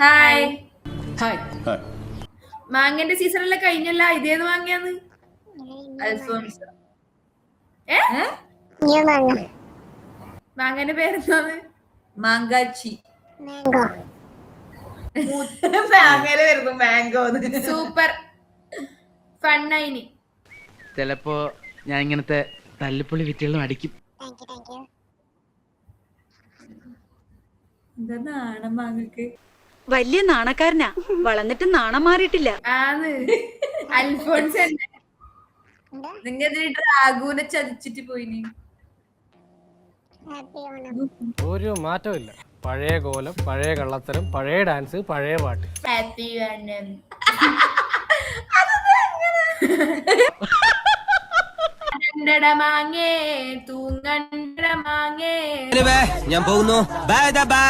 Hi. Hi. മാങ്ങന്റെ സീസണല്ലേ കഴിഞ്ഞല്ല, ഇതേന്ന് വാങ്ങിയാന്ന് അൽഫോൺസ്. മാങ്ങന്റെ പേരെന്താന്ന്? മാങ്കാച്ചി. അങ്ങനെ വരുന്നു മാംഗോ. സൂപ്പർ ഫണ്ണായിനി. ചിലപ്പോ ഞാൻ ഇങ്ങനത്തെ തല്ലിപ്പൊളി വിറ്റുകളും അടിക്കും. എന്താ നാണം മാങ്ങക്ക്? വലിയ നാണക്കാരനാ, വളർന്നിട്ട് നാണം മാറിയിട്ടില്ല. ആന്ന് അൽഫോൺസ് തന്നെ. നിങ്ങ ഡ്രാഗൂനെ ചതിച്ചിട്ട് പോയിനി. ഒരു മാറ്റമില്ല. പഴയ കോലം, പഴയ കള്ളത്തരം, പഴയ ഡാൻസ്, പഴയ പാട്ട്. ഹാപ്പി വേണം. മാങ്ങേ തൂങ്ങണ്ട മാങ്ങേ. ഞാൻ പോകുന്നു. ബൈ.